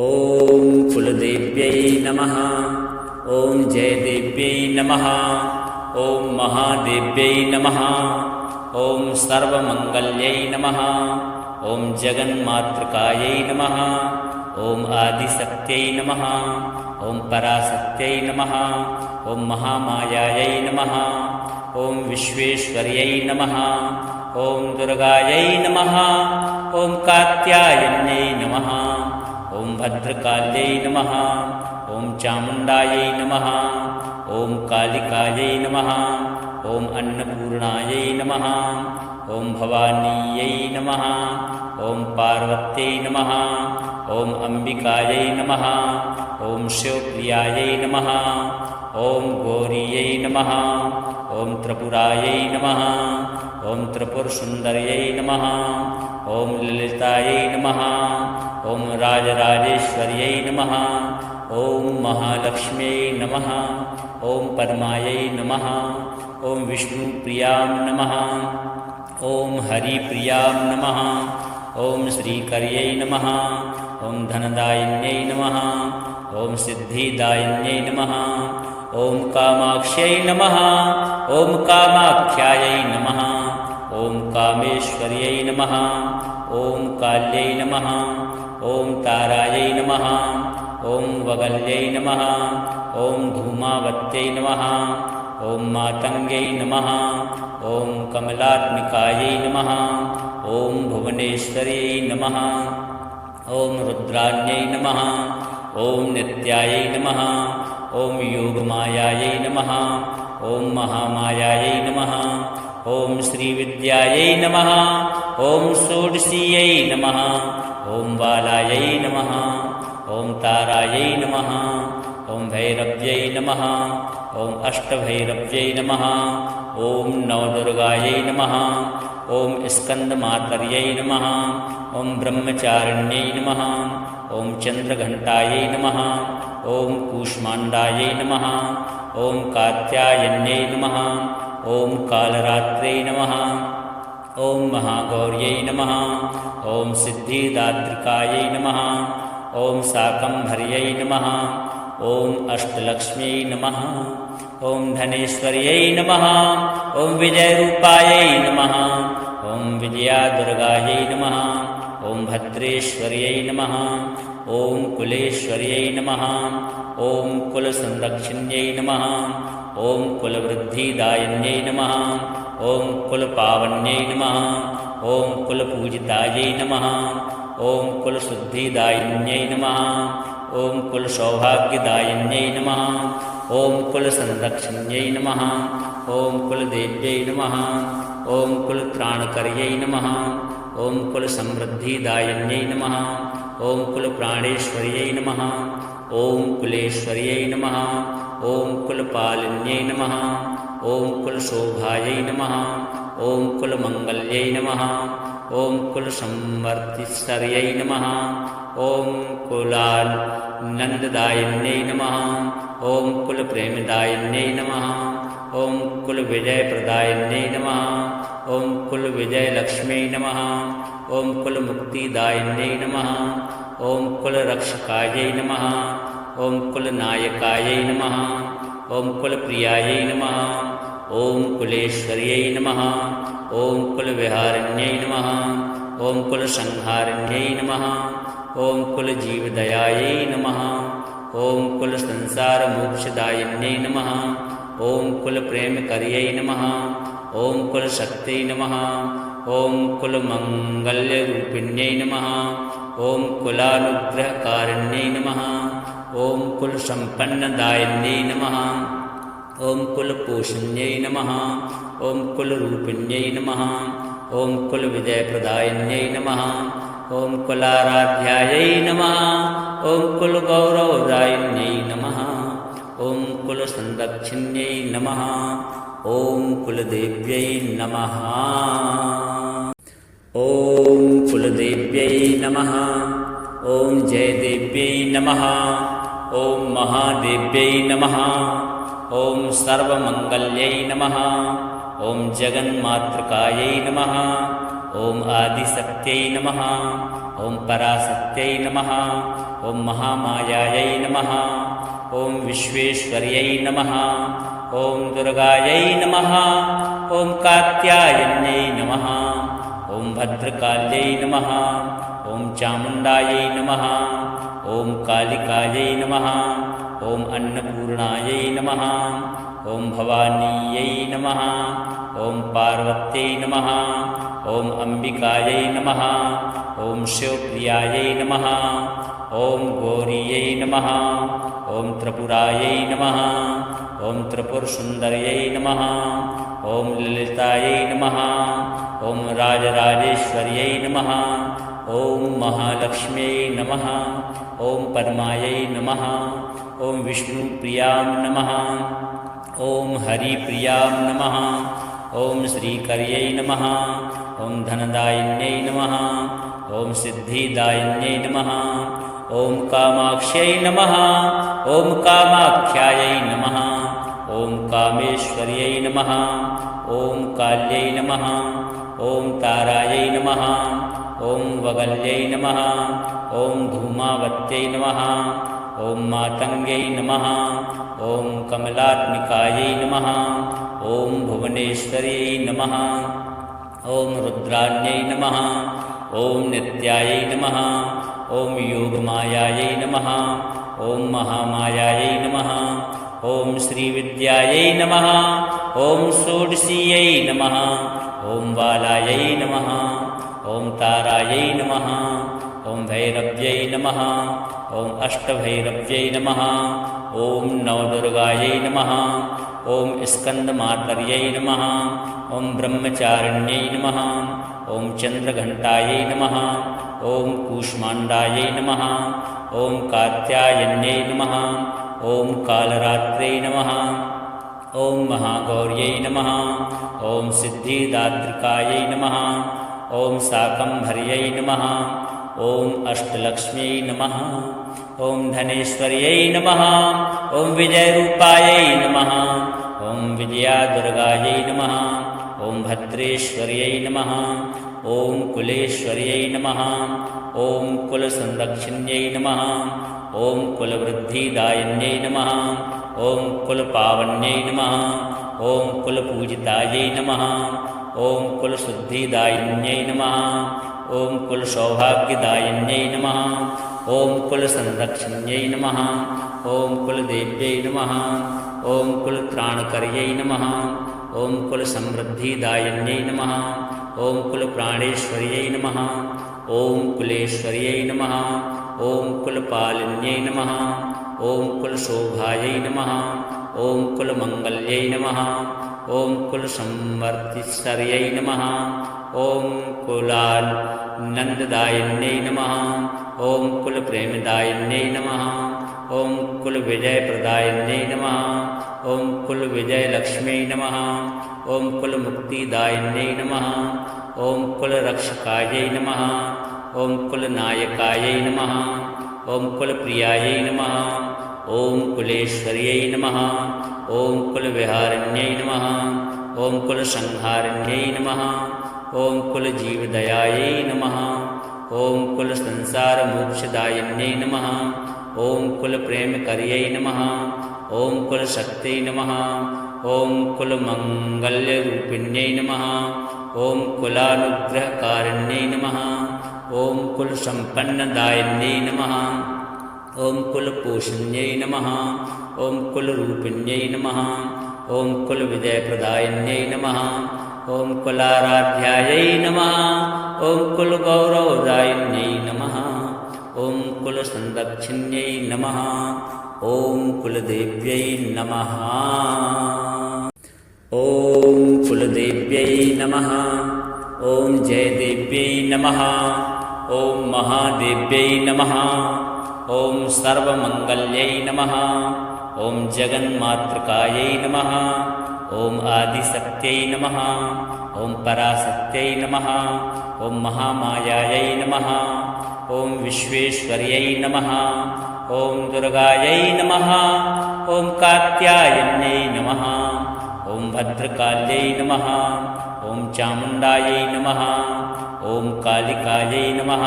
ॐ कुलदेव्यै नमः। ॐ जयदेव्यै नमः। ॐ महादेव्यै नमः। ॐ सर्वमङ्गल्यै नमः। ॐ जगन्मातृकायै नमः। ॐ आदिशक्त्यै नमः। ॐ पराशक्त्यै नमः। ॐ महामायायै नमः। ॐ विश्वेश्वर्यै नमः। ॐ दुर्गायै नमः। ॐ कात्यायन्यै नमः। ॐ भद्रकाल्यै नमः। ॐ चामुण्डायै नमः। ॐ कालिकायै नमः। ॐ अन्नपूर्णायै नमः। ॐ भवानीयै नमः। ॐ पार्वत्यै नमः। ॐ अम्बिकायै नमः। ॐ शिवप्रियायै नमः। ॐ गौरीयै नमः। ॐ त्रिपुरायै नमः। ॐ त्रिपुरसुन्दर्यै नमः। ॐ ललितायै नमः। ॐ राजराजेश्वर्यै नमः। ॐ महालक्ष्म्यै नमः। ॐ पद्मायै नमः। ॐ विष्णुप्रियां नमः। ॐ हरिप्रियां नमः। ॐ श्रीकर्यै नमः। ॐ धनदायिन्यै नमः। ॐ सिद्धिदायिन्यै नमः। ॐ कामाक्ष्यै नमः। ॐ कामाख्यायै नमः। ॐ कामेश्वर्यै नमः। ॐ काल्यै नमः। ॐ तारायै नमः। ॐ वगल्यै नमः। ॐ धूमावत्यै नमः। ॐ मातङ्ग्यै नमः। ॐ कमलात्मिकायै नमः। ॐ भुवनेश्वर्यै नमः। ॐ रुद्राण्यै नमः। ॐ नित्यायै नमः। ॐ योगमायायै नमः। ॐ महामायायै नमः। ॐ श्रीविद्यायै नमः। ॐ षोडशीयै नमः। ॐ बालायै नमः। ॐ तारायै नमः। ॐ भैरव्यै नमः। ॐ अष्टभैरव्यै नमः। ॐ नवदुर्गायै नमः। ॐ स्कन्दमातर्यै नमः। ॐ ब्रह्मचारिण्यै नमः। ॐ चन्द्रघण्टायै नमः। ॐ कूष्माण्डायै नमः। ॐ कात्यायन्यै नमः। ॐ कालरात्रै नमः। ॐ महागौर्यै नमः। ॐ सिद्धिदात्रिकायै नमः। ॐ शाकम्भर्यै नमः। ॐ अष्टलक्ष्म्यै नमः। ॐ धनेश्वर्यै नमः। ॐ विजयरूपायै नमः। ॐ विजयादुर्गायै नमः। ॐ भद्रेश्वर्यै नमः। ॐ कुलेश्वर्यै नमः। ॐ कुलसंरक्षिण्यै नमः। ॐ कुलवृद्धिदायिन्यै नमः। ॐ कुलपावन्यै नमः। ॐ कुलपूजितायै नमः। ॐ कुलशुद्धिदायिन्यै नमः। ॐ कुलसौभाग्यदायिन्यै नमः। ॐ कुलसंरक्षिण्यै नमः। ॐ कुलदेव्यै नमः। ॐ कुलत्राणकर्यै नमः। ॐ कुलसमृद्धिदायिन्यै नमः। ॐ कुलप्राणेश्वर्यै नमः। ॐ कुलेश्वर्यै नमः। ॐ कुलपालिन्यै नमः। ॐ कुलशोभायै नमः। ॐ कुलमङ्गल्यै नमः। ॐ कुलसंवर्तिश्वर्यै नमः। ॐ कुलानन्ददायिन्यै नमः। ॐ कुलप्रेमदायिन्यै नमः। ॐ कुलविजयप्रदायिन्यै नमः। ॐ कुलविजयलक्ष्म्यै नमः। ॐ कुलमुक्तिदायिन्यै नमः। ॐ कुलरक्षकायै नमः। ॐ कुलनायकायै नमः। ॐ कुलप्रियायै नमः। ॐ कुलेश्वर्यै नमः। ॐ कुलविहारिण्यै नमः। ॐ कुलसंहारिण्यै नमः। ॐ कुलजीवदयायै नमः। ॐ कुलसंसारमोक्षदायिन्यै नमः। ॐ कुलप्रेमकर्यै नमः। ॐ कुलशक्त्यै नमः। ॐ कुलमङ्गल्यरूपिण्यै नमः। ॐ कुलानुग्रहकारिण्यै नमः। ॐ कुलसम्पन्नदायिन्यै नमः। ॐ कुलपोषण्यै नमः। ॐ कुलरूपिण्यै नमः। ॐ कुलविजयप्रदायिन्यै नमः। ॐ कुलाराध्यायै नमः। ॐ कुलगौरवदायिन्यै नमः। ॐ कुलसंरक्षिण्यै नमः। ॐ कुलदेव्यै नमः। ॐ कुलदेव्यै नमः। ॐ जयदेव्यै नमः। ॐ महादेव्यै नमः। ॐ सर्वमङ्गल्यै नमः। ॐ जगन्मातृकायै नमः। ॐ आदिशक्त्यै नमः। ॐ पराशक्त्यै नमः ॐ महामायायै नमः ॐ विश्वेश्वर्यै नमः ॐ दुर्गायै नमः ॐ कात्यायन्यै नमः ॐ भद्रकाल्यै नमः ॐ चामुण्डायै नमः ॐ कालिकायै नमः ॐ अन्नपूर्णायै नमः ॐ भवानीयै नमः ॐ पार्वत्यै नमः ॐ अम्बिकायै नमः ॐ शिवप्रियायै नमः ॐ गौरीयै नमः ॐ त्रिपुरायै नमः ॐ त्रिपुरसुन्दर्यै नमः ॐ ललितायै नमः ॐ राजराजेश्वर्यै नमः ॐ महालक्ष्म्यै नमः ॐ पद्मायै नमः ॐ विष्णुप्रियां नमः ॐ हरिप्रियां नमः ॐ श्रीकर्यै नमः ॐ धनदायिन्यै नमः ॐ सिद्धिदायिन्यै नमः ॐ कामाक्ष्यै नमः ॐ कामाख्यायै नमः ॐ कामेश्वर्यै नमः ॐ काल्यै नमः ॐ तारायै नमः ॐ वगल्यै नमः ॐ धूमावत्यै नमः ॐ मातङ्ग्यै नमः ॐ कमलात्मिकायै नमः ॐ भुवनेश्वर्यै नमः ॐ रुद्राण्यै नमः ॐ नित्यायै नमः ॐ योगमायायै नमः ॐ महामायायै नमः ॐ श्रीविद्यायै नमः ॐ षोडशीयै नमः ॐ बालायै नमः ॐ तारायै नमः ॐ भैरव्यै नमः ॐ अष्टभैरव्यै नमः ॐ नवदुर्गायै नमः ॐ स्कन्दमातर्यै नमः ॐ ब्रह्मचारिण्यै नमः ॐ चन्द्रघण्टायै नमः ॐ कूष्माण्डायै नमः ॐ कात्यायन्यै नमः ॐ कालरात्रै नमः ॐ महागौर्यै नमः ॐ सिद्धिदात्रिकायै नमः ॐ शाकम्भर्यै नमः ॐ अष्टलक्ष्म्यै नमः ॐ धनेश्वर्यै नमः ॐ विजयरूपायै नमः ॐ विजयादुर्गायै नमः ॐ भद्रेश्वर्यै नमः ॐ कुलेश्वर्यै नमः ॐ कुलसंरक्षिण्यै नमः ॐ कुलवृद्धिदायिन्यै नमः ॐ कुलपावन्यै नमः ॐ कुलपूजितायै नमः ॐ कुलशुद्धिदायिन्यै नमः ॐ कुलसौभाग्यदायिन्यै नमः ॐ कुलसंरक्षिण्यै नमः ॐ कुलदेव्यै नमः ॐ कुलत्राणकर्यै नमः ॐ कुलसमृद्धिदायिन्यै नमः ॐ कुलप्राणेश्वर्यै नमः ॐ कुलेश्वर्यै नमः ॐ कुलपालिन्यै नमः ॐ कुलशोभायै नमः ॐ कुलमङ्गल्यै नमः ॐ कुलसंवर्तिश्वर्यै नमः ॐ कुलानन्ददायिन्यै नमः ॐ कुलप्रेमदायिन्यै नमः ॐ कुलविजयप्रदायिन्यै नमः ॐ कुलविजयलक्ष्म्यै नमः ॐ कुलमुक्तिदायिन्यै नमः ॐ कुलरक्षकायै नमः ॐ कुलनायकायै नमः ॐ कुलप्रियायै नमः ॐ कुलेश्वर्यै नमः ॐ कुलविहारिण्यै नमः ॐ कुलसंहारिण्यै नमः ॐ कुलजीवदयायै नमः ॐ कुलसंसारमोक्षदायिन्यै नमः ॐ कुलप्रेमकर्यै नमः ॐ कुलशक्त्यै नमः ॐ कुलमङ्गल्यरूपिण्यै नमः ॐ कुलानुग्रहकारिण्यै नमः ॐ कुलसम्पन्नदायिन्यै नमः ॐ कुलपोषण्यै नमः ॐ कुलरूपिण्यै नमः ॐ कुलविजयप्रदायिन्यै नमः ॐ कुलाराध्यायै नमः ॐ कुलगौरवदायिन्यै नमः ॐ कुलसंरक्षिण्यै नमः ॐ कुलदेव्यै नमः ॐ कुलदेव्यै नमः ॐ जयदेव्यै नमः ॐ महादेव्यै नमः ॐ सर्वमङ्गल्यै नमः ॐ जगन्मातृकायै नमः ॐ आदिशक्त्यै नमः ॐ पराशक्त्यै नमः ॐ महामायायै नमः ॐ विश्वेश्वर्यै नमः ॐ दुर्गायै नमः ॐ कात्यायन्यै नमः ॐ भद्रकाल्यै नमः ॐ चामुण्डायै नमः ॐ कालिकायै नमः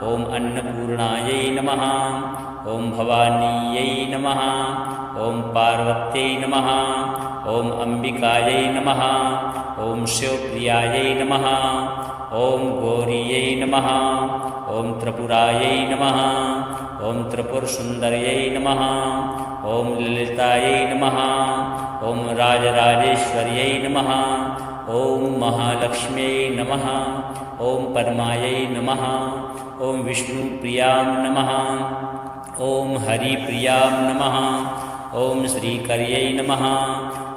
ॐ अन्नपूर्णायै नमः ॐ भवानीयै नमः ॐ पार्वत्यै नमः ॐ अम्बिकायै नमः ॐ शिवप्रियायै नमः ॐ गौरीयै नमः ॐ त्रिपुरायै नमः ॐ त्रिपुरसुन्दर्यै नमः ॐ ललितायै नमः ॐ राजराजेश्वर्यै नमः ॐ महालक्ष्म्यै नमः ॐ पद्मायै नमः ॐ विष्णुप्रियां नमः ॐ हरिप्रियां नमः ॐ श्रीकर्यै नमः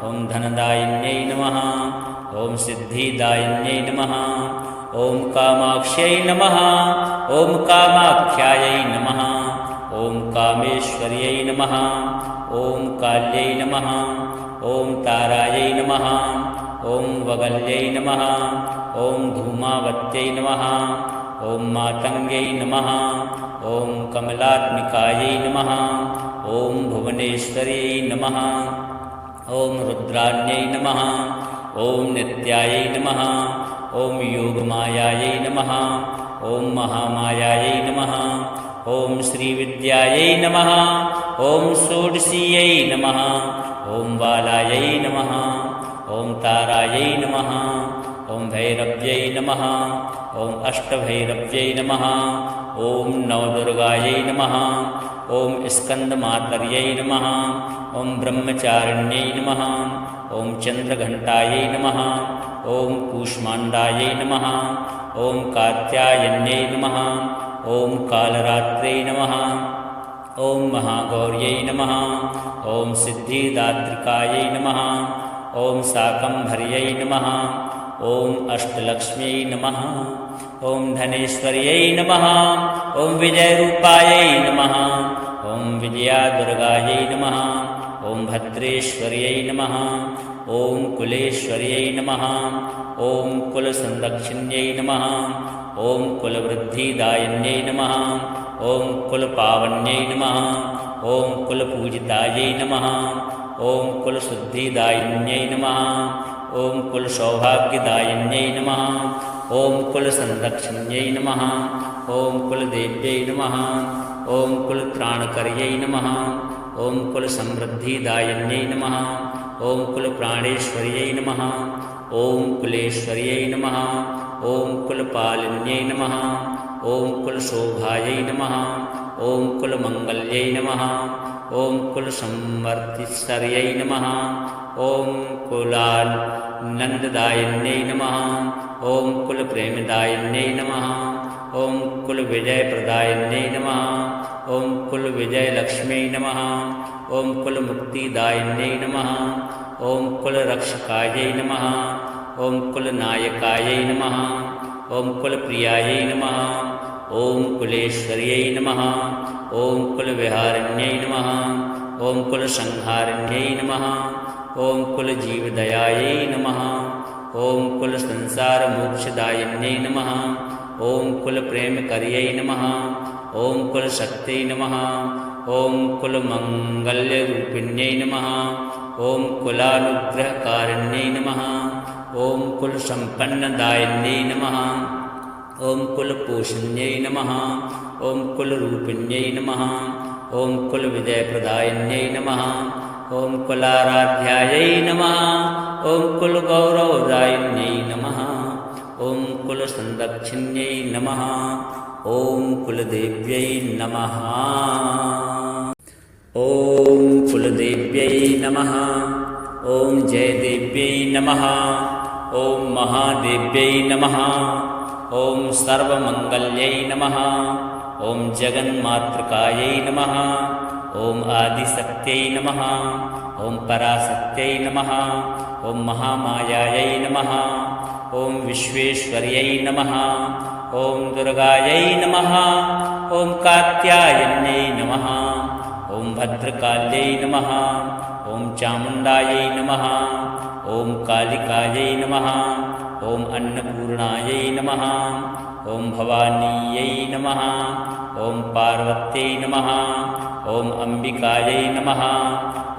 ॐ धनदायिन्यै नमः ॐ सिद्धिदायिन्यै नमः ॐ कामाक्ष्यै नमः ॐ कामाख्यायै नमः ॐ कामेश्वर्यै नमः ॐ काल्यै नमः ॐ तारायै नमः ॐ वगल्यै नमः ॐ धूमावत्यै नमः ॐ मातङ्ग्यै नमः ॐ कमलात्मिकायै नमः ॐ भुवनेश्वर्यै नमः ॐ रुद्राण्यै नमः ॐ नित्यायै नमः ॐ योगमायायै नमः ॐ महामायायै नमः ॐ श्रीविद्यायै नमः ॐ षोडशीयै नमः ॐ बालायै नमः ॐ तारायै नमः ॐ भैरव्यै नमः ॐ अष्टभैरव्यै नमः ॐ नवदुर्गायै नमः ॐ स्कन्दमातर्यै नमः ॐ ब्रह्मचारिण्यै नमः ॐ चन्द्रघण्टायै नमः ॐ कूष्माण्डायै नमः ॐ कात्यायन्यै नमः ॐ कालरात्रै नमः ॐ महागौर्यै नमः ॐ सिद्धिदात्रिकायै नमः ॐ शाकम्भर्यै नमः ॐ अष्टलक्ष्म्यै नमः ॐ धनेश्वर्यै नमः ॐ विजयरूपायै नमः ॐ विजयादुर्गायै नमः ॐ भद्रेश्वर्यै नमः ॐ कुलेश्वर्यै नमः ॐ कुलसंरक्षिण्यै नमः ॐ कुलवृद्धिदायिन्यै नमः ॐ कुलपावन्यै नमः ॐ कुलपूजितायै नमः ॐ कुलशुद्धिदायिन्यै नमः ॐ कुलसौभाग्यदायिन्यै नमः ॐ कुलसंरक्षिण्यै नमः ॐ कुलदेव्यै नमः ॐ कुलत्राणकर्यै नमः ॐ कुलसमृद्धिदायिन्यै नमः ॐ कुलप्राणेश्वर्यै नमः ॐ कुलेश्वर्यै नमः ॐ कुलपालिन्यै नमः ॐ कुलशोभायै नमः ॐ कुलमङ्गल्यै नमः ॐ कुलसंवर्तिस्वर्यै नमः ॐ कुलानन्ददायिन्यै नमः ॐ कुलप्रेमदायिन्यै नमः ॐ कुलविजयप्रदायिन्यै नमः ॐ कुलविजयलक्ष्म्यै नमः ॐ कुलमुक्तिदायिन्यै नमः ॐ कुलरक्षकायै नमः ॐ कुलनायकायै नमः ॐ कुलप्रियायै नमः ॐ कुलेश्वर्यै नमः ॐ कुलविहारिण्यै नमः ॐ कुलसंहारिण्यै नमः ॐ कुलजीवदयायै नमः ॐ कुलसंसारमोक्षदायिन्यै नमः ॐ कुलप्रेमकर्यै नमः ॐ कुलशक्त्यै नमः ॐ कुलमङ्गल्यरूपिण्यै नमः ॐ कुलानुग्रहकारिण्यै नमः ॐ कुलसम्पन्नदायिन्यै नमः ॐ कुलपोषण्यै नमः ॐ कुलरूपिण्यै नमः ॐ कुलविजयप्रदायिन्यै नमः ॐ कुलाराध्यायै नमः ॐ कुलगौरवदायिन्यै नमः ॐ कुलसंरक्षिण्यै नमः ॐ कुलदेव्यै नमः ॐ कुलदेव्यै नमः ॐ जयदेव्यै नमः ॐ महादेव्यै नमः ॐ सर्वमङ्गल्यै नमः ॐ जगन्मातृकायै नमः ॐ आदिशक्त्यै नमः ॐ पराशक्त्यै नमः ॐ महामायायै नमः ॐ विश्वेश्वर्यै नमः ॐ दुर्गायै नमः ॐ कात्यायन्यै नमः ॐ भद्रकाल्यै नमः ॐ चामुण्डायै नमः ॐ कालिकायै नमः ॐ अन्नपूर्णायै नमः ॐ भवानीयै नमः ॐ पार्वत्यै नमः ॐ अम्बिकायै नमः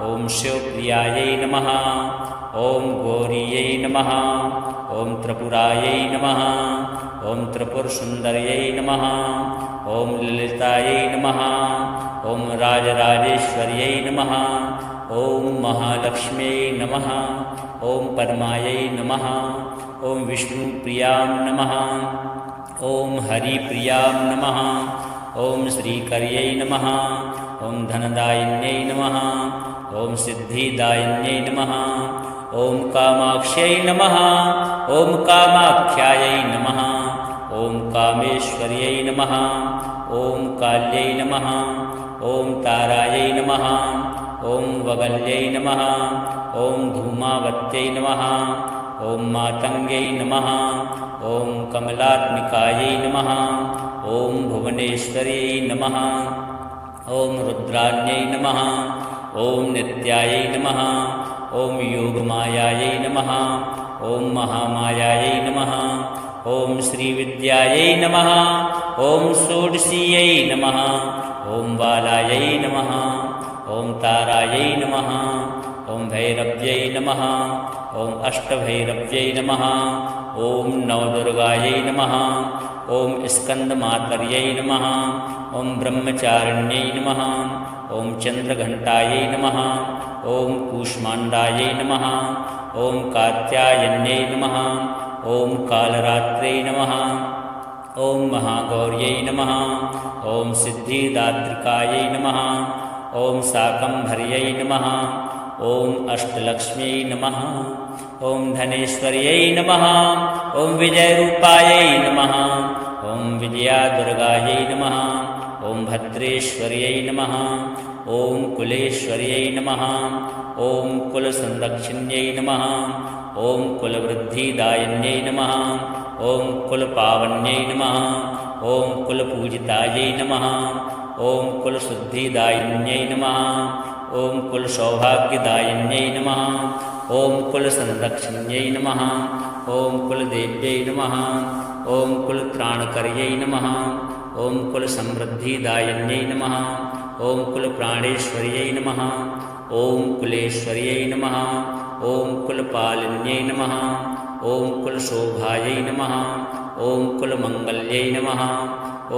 ॐ शिवप्रियायै नमः ॐ गौरीयै नमः ॐ त्रिपुरायै नमः ॐ त्रिपुरसुन्दर्यै नमः ॐ ललितायै नमः ॐ राजराजेश्वर्यै नमः ॐ महालक्ष्म्यै नमः ॐ पद्मायै नमः ॐ विष्णुप्रियां नमः ॐ हरिप्रियां नमः ॐ श्रीकर्यै नमः ॐ धनदायिन्यै नमः ॐ सिद्धिदायिन्यै नमः ॐ कामाक्ष्यै नमः ॐ कामाख्यायै नमः ॐ कामेश्वर्यै नमः ॐ काल्यै नमः ॐ तारायै नमः ॐ वगल्यै नमः ॐ धूमावत्यै नमः ॐ मातङ्ग्यै नमः ॐ कमलात्मिकायै नमः ॐ भुवनेश्वर्यै नमः ॐ रुद्राण्यै नमः ॐ नित्यायै नमः ॐ योगमायायै नमः ॐ महामायायै नमः ॐ श्रीविद्यायै नमः ॐ षोडशीयै नमः ॐ बालायै नमः ॐ तारायै नमः ॐ भैरव्यै नमः ॐ अष्टभैरव्यै नमः ॐ नवदुर्गायै नमः ॐ स्कन्दमातर्यै नमः ॐ ब्रह्मचारिण्यै नमः ॐ चन्द्रघण्टायै नमः ॐ कूष्माण्डायै नमः ॐ कात्यायन्यै नमः ॐ कालरात्रै नमः ॐ महागौर्यै नमः ॐ सिद्धिदात्रिकायै नमः ॐ शाकम्भर्यै नमः ॐ अष्टलक्ष्म्यै नमः ॐ धनेश्वर्यै नमः ॐ विजयरूपायै नमः ॐ विजयादुर्गायै नमः ॐ भद्रेश्वर्यै नमः ॐ कुलेश्वर्यै नमः ॐ कुलसंरक्षिण्यै नमः ॐ कुलवृद्धिदायिन्यै नमः ॐ कुलपावन्यै नमः ॐ कुलपूजितायै नमः ॐ कुलशुद्धिदायिन्यै नमः ॐ कुलसौभाग्यदायिन्यै नमः ॐ कुलसंरक्षिण्यै नमः ॐ कुलदेव्यै नमः ॐ कुलत्राणकर्यै नमः ॐ कुलसमृद्धिदायिन्यै नमः ॐ कुलप्राणेश्वर्यै नमः ॐ कुलेश्वर्यै नमः ॐ कुलपालिन्यै नमः ॐ कुलशोभायै नमः ॐ कुलमङ्गल्यै नमः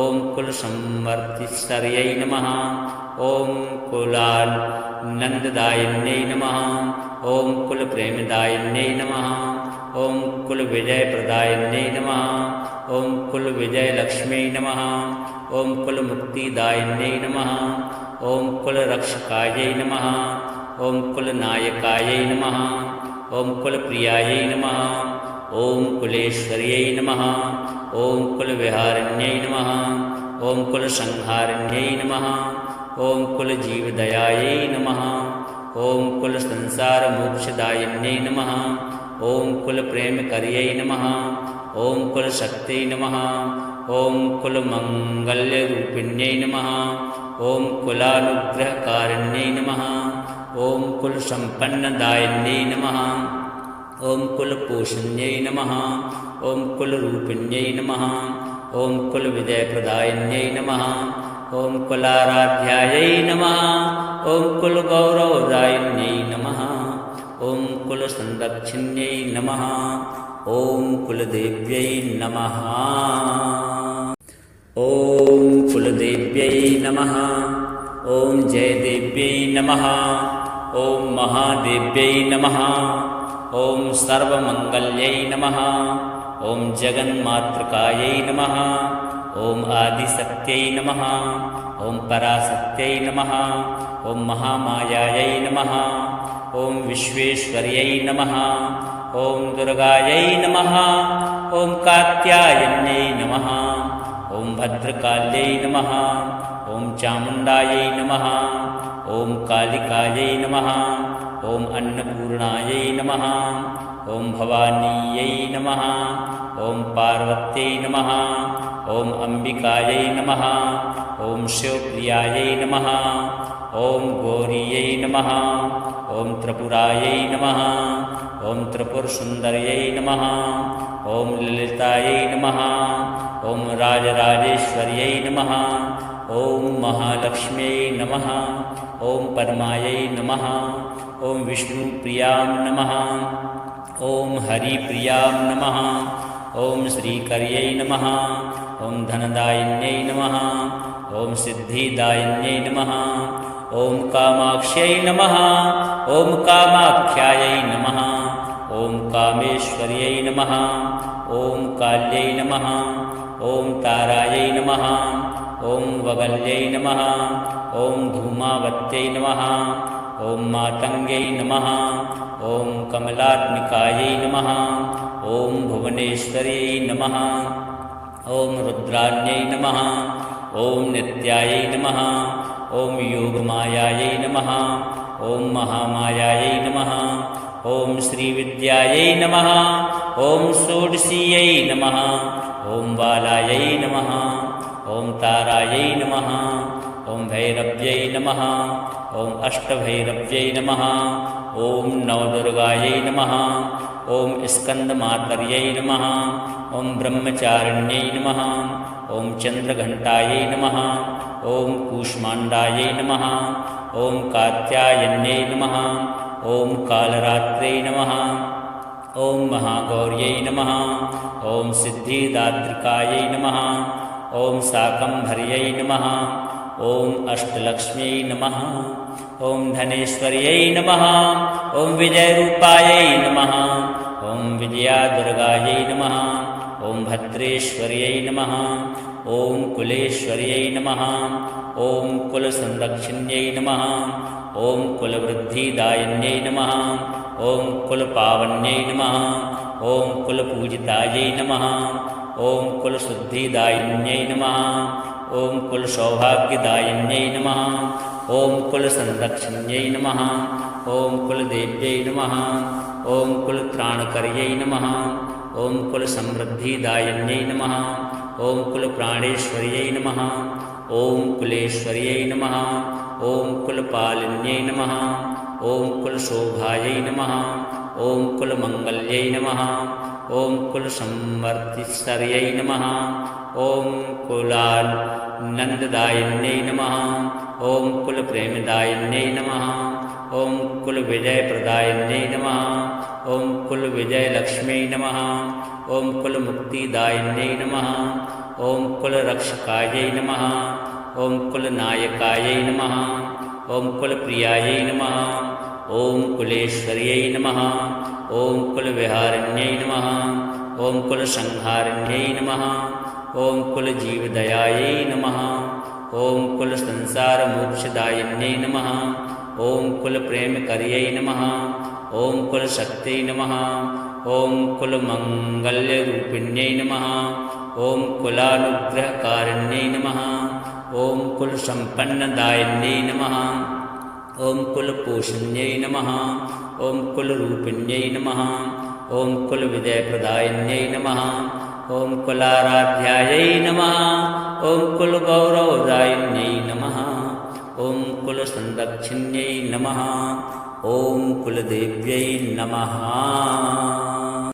ॐ कुलसंवर्तिश्वर्यै नमः ॐ कुलानन्ददायिन्यै नमः ॐ कुलप्रेमदायिन्यै नमः ॐ कुलविजयप्रदायिन्यै नमः ॐ कुलविजयलक्ष्म्यै नमः ॐ कुलमुक्तिदायिन्यै नमः ॐ कुलरक्षकायै नमः ॐ कुलनायकायै नमः ॐ कुलप्रियायै नमः ॐ कुलेश्वर्यै नमः ॐ कुलविहारिण्यै नमः ॐ कुलसंहारिण्यै नमः ॐ कुलजीवदयायै नमः ॐ कुलसंसारमोक्षदायिन्यै नमः ॐ कुलप्रेमकर्यै नमः ॐ कुलशक्त्यै नमः ॐ कुलमङ्गल्यरूपिण्यै नमः ॐ कुलानुग्रहकारिण्यै नमः ॐ कुलसम्पन्नदायिन्यै नमः ॐ कुलपोषण्यै नमः ॐ कुलरूपिण्यै नमः ॐ कुलविजयप्रदायिन्यै नमः ॐ कुलाराध्यायै नमः ॐ कुलगौरवदायिन्यै नमः ॐ कुलसंरक्षिण्यै नमः ॐ कुलदेव्यै नमः ॐ कुलदेव्यै नमः ॐ जयदेव्यै नमः ॐ महादेव्यै नमः ॐ सर्वमङ्गल्यै नमः ॐ जगन्मातृकायै नमः ॐ आदिशक्त्यै नमः ॐ पराशक्त्यै नमः ॐ महामायायै नमः ॐ विश्वेश्वर्यै नमः ॐ दुर्गायै नमः ॐ कात्यायन्यै नमः ॐ भद्रकाल्यै नमः ॐ चामुण्डायै नमः ॐ कालिकायै नमः ॐ अन्नपूर्णायै नमः ॐ भवानीयै नमः ॐ पार्वत्यै नमः ॐ अम्बिकायै नमः ॐ शिवप्रियायै नमः ॐ गौरीयै नमः ॐ त्रिपुरायै नमः ॐ त्रिपुरसुन्दर्यै नमः ॐ ललितायै नमः ॐ राजराजेश्वर्यै नमः ॐ महालक्ष्म्यै नमः ॐ पद्मायै नमः ॐ विष्णुप्रियां नमः ॐ हरिप्रियां नमः ॐ श्रीकर्यै नमः ॐ धनदायिन्यै नमः ॐ सिद्धिदायिन्यै नमः ॐ कामाक्ष्यै नमः ॐ कामाख्यायै नमः ॐ कामेश्वर्यै नमः ॐ काल्यै नमः ॐ तारायै नमः ॐ वगल्यै नमः ॐ धूमावत्यै नमः ॐ मातङ्ग्यै नमः ॐ कमलात्मिकायै नमः ॐ भुवनेश्वर्यै नमः ॐ रुद्राण्यै नमः ॐ नित्यायै नमः ॐ योगमायायै नमः ॐ महामायायै नमः ॐ श्रीविद्यायै नमः ॐ षोडशीयै नमः ॐ बालायै नमः ॐ तारायै नमः ॐ भैरव्यै नमः ॐ अष्टभैरव्यै नमः ॐ नवदुर्गायै नमः ॐ स्कन्दमातर्यै नमः ॐ ब्रह्मचारिण्यै नमः ॐ चन्द्रघण्टायै नमः ॐ कूष्माण्डायै नमः ॐ कात्यायन्यै नमः ॐ कालरात्रै नमः ॐ महागौर्यै नमः ॐ सिद्धिदात्रिकायै नमः ॐ शाकम्भर्यै नमः ॐ अष्टलक्ष्म्यै नमः ॐ धनेश्वर्यै नमः ॐ विजयरूपायै नमः ॐ विजयादुर्गायै नमः ॐ भद्रेश्वर्यै नमः ॐ कुलेश्वर्यै नमः ॐ कुलसंरक्षिण्यै नमः ॐ कुलवृद्धिदायिन्यै नमः ॐ कुलपावन्यै नमः ॐ कुलपूजितायै नमः ॐ कुलशुद्धिदायिन्यै नमः ॐ कुलसौभाग्यदायिन्यै नमः ॐ कुलसंरक्षिण्यै नमः ॐ कुलदेव्यै नमः ॐ कुलत्राणकर्यै नमः ॐ कुलसमृद्धिदायिन्यै नमः ॐ कुलप्राणेश्वर्यै नमः ॐ कुलेश्वर्यै नमः ॐ कुलपालिन्यै नमः ॐ कुलशोभायै नमः ॐ कुलमङ्गल्यै नमः ॐ कुलसंवर्तिस्वर्यै नमः ॐ कुलानन्ददायिन्यै नमः ॐ कुलप्रेमदायिन्यै नमः ॐ कुलविजयप्रदायिन्यै नमः ॐ कुलविजयलक्ष्म्यै नमः ॐ कुलमुक्तिदायिन्यै नमः ॐ कुलरक्षकायै नमः ॐ कुलनायकायै नमः ॐ कुलप्रियायै नमः ॐ कुलेश्वर्यै नमः ॐ कुलविहारिण्यै नमः ॐ कुलसंहारिण्यै नमः ॐ कुलजीवदयायै नमः ॐ कुलसंसारमोक्षदायिन्यै नमः ॐ कुलप्रेमकर्यै नमः ॐ कुलशक्त्यै नमः ॐ कुलमङ्गल्यरूपिण्यै नमः ॐ कुलानुग्रहकारिण्यै नमः ॐ कुलसम्पन्नदायिन्यै नमः ॐ कुलपोषण्यै नमः ॐ कुलरूपिण्यै नमः ॐ कुलविजयप्रदायिन्यै नमः ॐ कुलाराध्यायै नमः ॐ कुलगौरवदायिन्यै नमः ॐ कुलसंरक्षिण्यै नमः ॐ कुलदेव्यै नमः।